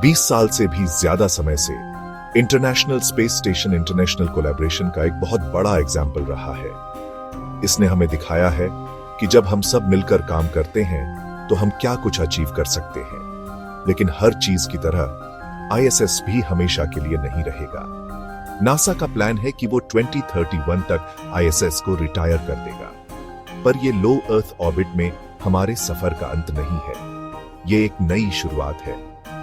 20 साल से भी ज्यादा समय से international space station international collaboration का एक बहुत बड़ा एग्जाम्पल रहा है। इसने हमें दिखाया है कि जब हम सब मिलकर काम करते हैं तो हम क्या कुछ अचीव कर सकते हैं। लेकिन हर चीज की तरह आईएसएस भी हमेशा के लिए नहीं रहेगा। नासा का प्लान है कि वो 2031 तक आईएसएस को रिटायर कर देगा। पर ये लो अर्थ ऑर्बिट में हमारे सफर का अंत नहीं है। ये एक नई शुरुआत है।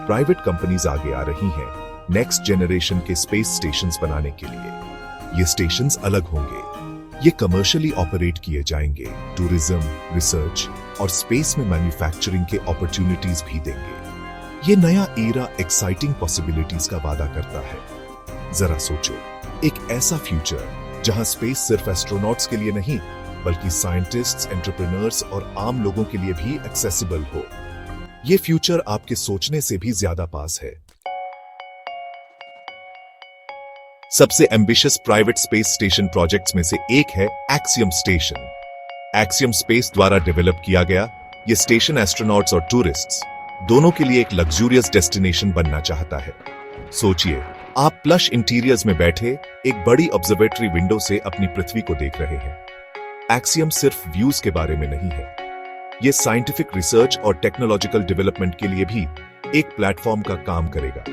प्राइवेट कंपनीज आगे आ रही हैं नेक्स्ट जनरेशन के स्पेस स्टेशंस बनाने के लिए। ये स्टेशंस अलग होंगे। ये कमर्शियली ऑपरेट किए जाएंगे, टूरिज्म, रिसर्च और स्पेस में मैन्युफैक्चरिंग के अपॉर्चुनिटीज भी देंगे। ये नया एरा एक्साइटिंग पॉसिबिलिटीज का वादा करता है। जरा सोचो, एक ऐसा फ्यूचर जहां स्पेस सिर्फ एस्ट्रोनॉट्स के लिए नहीं बल्कि साइंटिस्ट्स, एंटरप्रेन्योर्स और आम लोगों के लिए भी एक्सेसिबल हो। ये फ्यूचर आपके सोचने से भी ज्यादा पास है। सबसे ambitious private space station projects में से एक है एक्सियम स्टेशन। एक्सियम स्पेस द्वारा डेवलप किया गया ये स्टेशन एस्ट्रोनॉट्स और टूरिस्ट्स दोनों के लिए एक लग्जूरियस डेस्टिनेशन बनना चाहता है। सोचिए, आप प्लश इंटीरियर्स में बैठे एक बड़ी ऑब्जर्वेटरी विंडो से अपनी पृथ्वी को देख रहे हैं। एक्सियम सिर्फ व्यूज के बारे में नहीं है, ये साइंटिफिक रिसर्च और टेक्नोलॉजिकल डेवलपमेंट के लिए भी एक प्लेटफॉर्म का काम करेगा।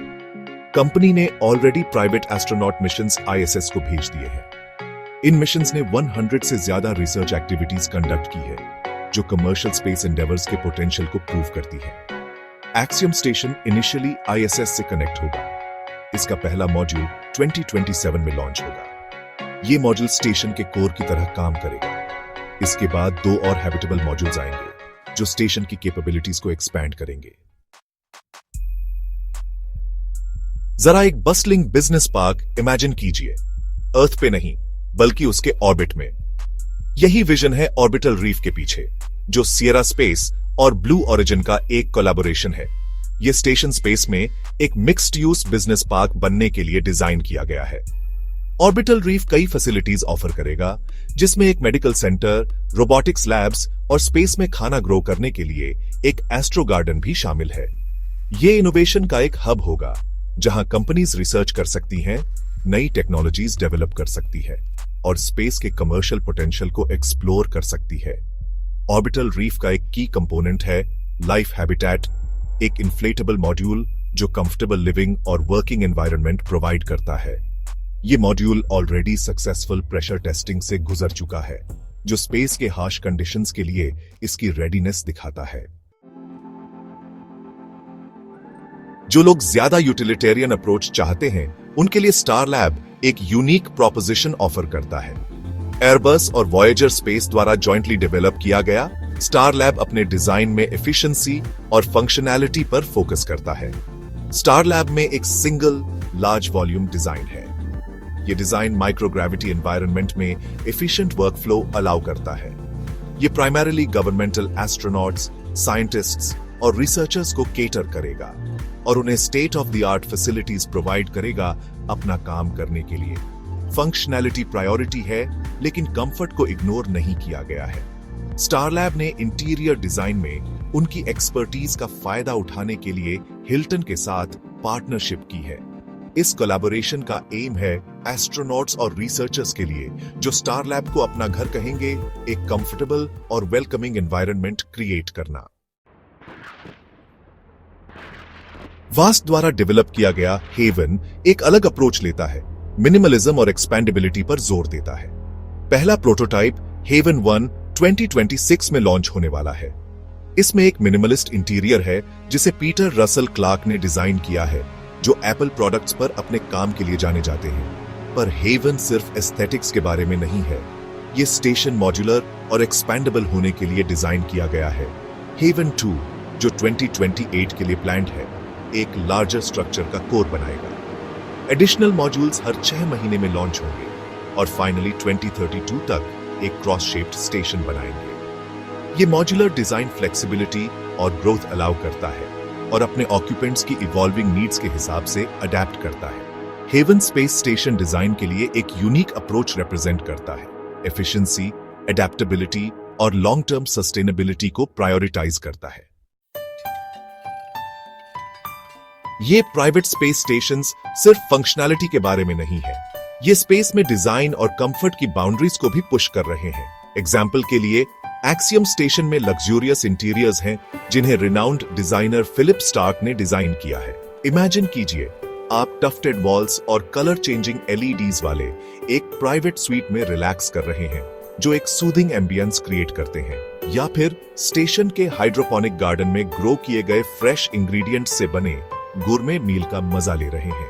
कंपनी ने already private astronaut missions ISS को भेज दिए हैं। इन मिशंस ने 100 से ज्यादा रिसर्च एक्टिविटीज कंडक्ट की है, जो कमर्शियल स्पेस एंडेवर्स के पोटेंशियल को प्रूव करती है। एक्सियम स्टेशन इनिशियली आईएसएस से कनेक्ट होगा। इसका पहला मॉड्यूल 2027 में लॉन्च होगा। ये मॉड्यूल स्टेशन के कोर की तरह काम करेगा। इसके बाद 2 और हैबिटेबल मॉड्यूल्स आएंगे जो स्टेशन की कैपेबिलिटीज को एक्सपैंड करेंगे। जरा एक बस्टलिंग बिजनेस पार्क इमेजिन कीजिए, अर्थ पे नहीं बल्कि उसके ऑर्बिट में। यही विजन है ऑर्बिटल रीफ के पीछे, जो सियरा स्पेस और ब्लू ओरिजिन का एक कोलैबोरेशन है। यह स्टेशन स्पेस में एक मिक्स्ड यूज बिजनेस पार्क बनने के लिए डिजाइन किया गया है। ऑर्बिटल रीफ कई फैसिलिटीज ऑफर करेगा, जिसमें एक मेडिकल सेंटर, रोबोटिक्स लैब्स और स्पेस में खाना ग्रो करने के लिए एक एस्ट्रो गार्डन भी शामिल है। ये इनोवेशन का एक हब होगा जहां कंपनीज रिसर्च कर सकती हैं, नई टेक्नोलॉजीज डेवलप कर सकती है और स्पेस के कमर्शियल पोटेंशियल को एक्सप्लोर कर सकती है। ऑर्बिटल रीफ का एक की कंपोनेंट है लाइफ हैबिटेट, एक इन्फ्लेटेबल मॉड्यूल जो कंफर्टेबल लिविंग और वर्किंग एनवायरनमेंट प्रोवाइड करता है। ये module already successful pressure testing से गुजर चुका है, जो स्पेस के हार्श कंडीशंस के लिए इसकी रेडीनेस दिखाता है। जो लोग ज्यादा यूटिलिटेरियन अप्रोच चाहते हैं, उनके लिए स्टार लैब एक यूनिक प्रोपोजिशन ऑफर करता है। एयरबस और वॉयेजर स्पेस द्वारा जॉइंटली डेवलप किया गया स्टार लैब अपने डिजाइन में एफिशिएंसी और फंक्शनैलिटी पर फोकस करता है। स्टार लैब में एक सिंगल लार्ज वॉल्यूम डिजाइन है। यह डिजाइन माइक्रोग्रेविटी एनवायरनमेंट में एफिशिएंट वर्कफ्लो अलाउ करता है। यह प्राइमरीली गवर्नमेंटल एस्ट्रोनॉट्स, साइंटिस्ट्स और रिसर्चर्स को केटर करेगा और उन्हें state of the art facilities provide करेगा अपना काम करने के लिए। फंक्शनैलिटी प्रायोरिटी है, लेकिन कंफर्ट को इग्नोर नहीं किया गया है। स्टार लैब ने इंटीरियर डिजाइन में उनकी एक्सपर्टीज का फायदा उठाने के लिए हिल्टन के साथ पार्टनरशिप की है। इस कोलैबोरेशन का एम है एस्ट्रोनॉट्स और रिसर्चर्स के लिए, जो स्टार लैब को अपना घर कहेंगे, एक कंफर्टेबल और वेलकमिंग एनवायरनमेंट क्रिएट करना। वास्ट द्वारा डेवलप किया गया हेवन एक अलग अप्रोच लेता है, मिनिमलिज्म और एक्सपेंडेबिलिटी पर जोर देता है। पहला प्रोटोटाइप हेवन 1 2026 में लॉन्च होने वाला है। इसमें एक मिनिमलिस्ट इंटीरियर है जिसे पीटर रसल क्लार्क ने डिजाइन किया है, जो एप्पल प्रोडक्ट्स पर अपने काम के लिए जाने जाते हैं। पर हेवन सिर्फ एस्थेटिक्स के बारे में नहीं है, ये स्टेशन मॉड्यूलर और एक्सपेंडेबल होने के लिए डिजाइन किया गया है। हेवन 2 जो 2028 के लिए प्लान्ड है, एक लार्जर स्ट्रक्चर का कोर बनाएगा। एडिशनल मॉड्यूल्स हर 6 महीने में लॉन्च होंगे और फाइनली 2032 तक एक क्रॉस शेप्ड स्टेशन बनाएंगे। ये मॉड्यूलर डिजाइन फ्लेक्सिबिलिटी और ग्रोथ अलाउ करता है और अपने ऑक्यूपेंट्स की इवॉल्विंग नीड्स के हिसाब से अडेप्ट करता है। हेवन स्पेस स्टेशन डिजाइन के लिए एक यूनिक अप्रोच रिप्रेजेंट करता है, एफिशिएंसी, अडेप्टेबिलिटी और लॉन्ग टर्म सस्टेनेबिलिटी को प्रायोरिटाइज करता है। ये प्राइवेट स्पेस स्टेशंस सिर्फ फंक्शनैलिटी के बारे में नहीं है, ये स्पेस में डिजाइन और कंफर्ट की बाउंड्रीज को भी पुश कर रहे हैं। एग्जाम्पल के लिए एक्सियम स्टेशन में लग्जूरियस इंटीरियर्स हैं जिन्हें रिनाउंड डिजाइनर फिलिप स्टार्क ने डिजाइन किया है। इमेजिन कीजिए आप टफ्टेड वॉल्स और कलर चेंजिंग एलईडीज वाले एक प्राइवेट स्वीट में रिलैक्स कर रहे हैं जो एक सूदिंग एम्बियंस क्रिएट करते हैं, या फिर स्टेशन के हाइड्रोपोनिक गार्डन में ग्रो किए गए फ्रेश इंग्रेडिएंट्स से बने गुरमे मील का मजा ले रहे हैं।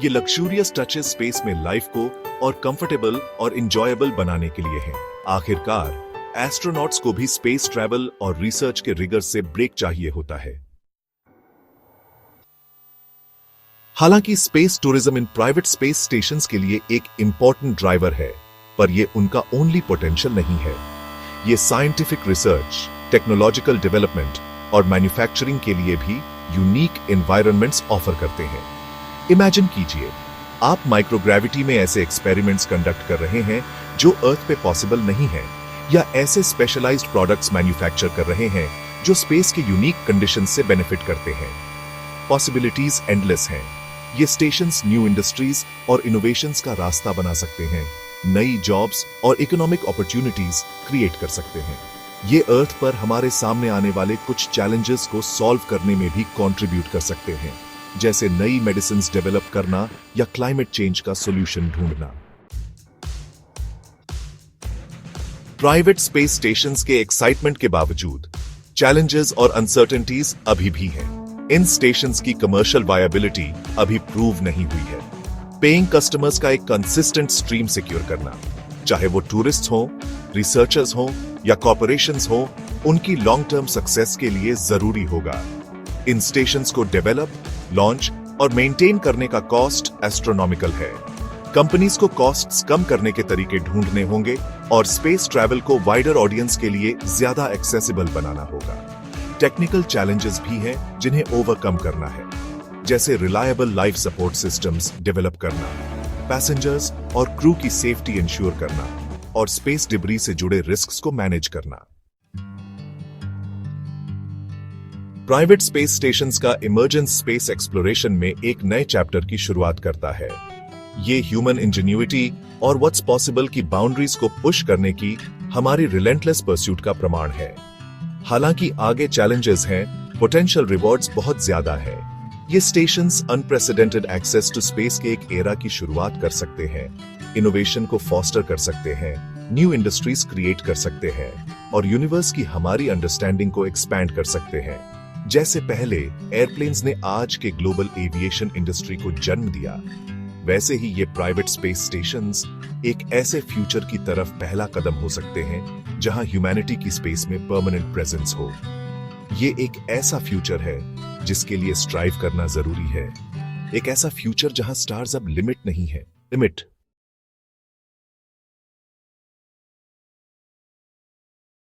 ये लग्जूरियस टचेस स्पेस में लाइफ को और कंफर्टेबल और इंजॉयबल बनाने के लिए हैं। आखिरकार एस्ट्रोनॉट्स को भी स्पेस ट्रैवल और रिसर्च के रिगर से ब्रेक चाहिए होता है। हालांकि space tourism in private space stations के लिए एक इंपॉर्टेंट ड्राइवर है, पर यह उनका ओनली पोटेंशियल नहीं है। ये साइंटिफिक रिसर्च, टेक्नोलॉजिकल डेवलपमेंट और मैन्युफैक्चरिंग के लिए भी यूनिक एनवायरनमेंट्स ऑफर करते हैं। इमेजिन कीजिए आप माइक्रोग्रेविटी में ऐसे एक्सपेरिमेंट्स कंडक्ट कर रहे हैं जो अर्थ पे पॉसिबल नहीं है, या ऐसे स्पेशलाइज्ड प्रोडक्ट्स मैन्युफैक्चर कर रहे हैं जो स्पेस के यूनिक कंडीशंस से बेनिफिट करते हैं। पॉसिबिलिटीज एंडलेस हैं। ये स्टेशंस न्यू इंडस्ट्रीज और इनोवेशंस का रास्ता बना सकते हैं, नई जॉब्स और इकोनॉमिक अपॉर्चुनिटीज क्रिएट कर सकते हैं। ये अर्थ पर हमारे सामने आने वाले कुछ चैलेंजेस को सॉल्व करने में भी कंट्रीब्यूट कर सकते हैं, जैसे नई मेडिसिन्स डेवलप करना या क्लाइमेट चेंज का सॉल्यूशन ढूंढना। प्राइवेट स्पेस स्टेशंस के एक्साइटमेंट के बावजूद चैलेंजेस और अनसर्टेनिटीज अभी भी हैं। इन स्टेशंस की कमर्शियल वायबिलिटी अभी प्रूव नहीं हुई है। पेइंग कस्टमर्स का एक कंसिस्टेंट स्ट्रीम सिक्योर करना, चाहे वो टूरिस्ट हो, रिसर्चर्स हो या कॉर्पोरेशंस हो, उनकी लॉन्ग टर्म सक्सेस के लिए जरूरी होगा। इन स्टेशंस को डेवलप, लॉन्च और मेंटेन करने का कॉस्ट एस्ट्रोनॉमिकल है। कंपनीज को कॉस्ट्स कम करने के तरीके ढूंढने होंगे और स्पेस ट्रैवल को वाइडर ऑडियंस के लिए ज्यादा एक्सेसिबल बनाना होगा। टेक्निकल चैलेंजेस भी हैं जिन्हें ओवरकम करना है, जैसे reliable life support systems develop करना, पैसेंजर्स और क्रू की सेफ्टी इंश्योर करना और स्पेस डिब्री से जुड़े रिस्क्स को मैनेज करना। प्राइवेट स्पेस स्टेशंस का इमर्जेंस स्पेस एक्सप्लोरेशन में एक नए चैप्टर की शुरुआत करता है। ये ह्यूमन इंजीन्यूइटी और व्हाट्स पॉसिबल की बाउंड्रीज को पुश करने की हमारी रिलेंटलेस परस्यूट का प्रमाण है। हालांकि आगे चैलेंजेस हैं, पोटेंशियल रिवॉर्ड्स बहुत ज्यादा है। ये stations unprecedented access to space के एक एरा की शुरुआत कर सकते हैं, इनोवेशन को फॉस्टर कर सकते हैं, न्यू इंडस्ट्रीज क्रिएट कर सकते हैं और यूनिवर्स की हमारी अंडरस्टैंडिंग को एक्सपैंड कर सकते हैं। जैसे पहले एयरप्लेन्स ने आज के ग्लोबल एविएशन इंडस्ट्री को जन्म दिया, वैसे ही ये प्राइवेट स्पेस स्टेशंस एक ऐसे फ्यूचर की तरफ पहला कदम हो सकते हैं जहां ह्यूमैनिटी की स्पेस में परमानेंट प्रेजेंस हो। ये एक ऐसा फ्यूचर है जिसके लिए स्ट्राइव करना जरूरी है, एक ऐसा फ्यूचर जहां स्टार्स अब लिमिट नहीं है, लिमिट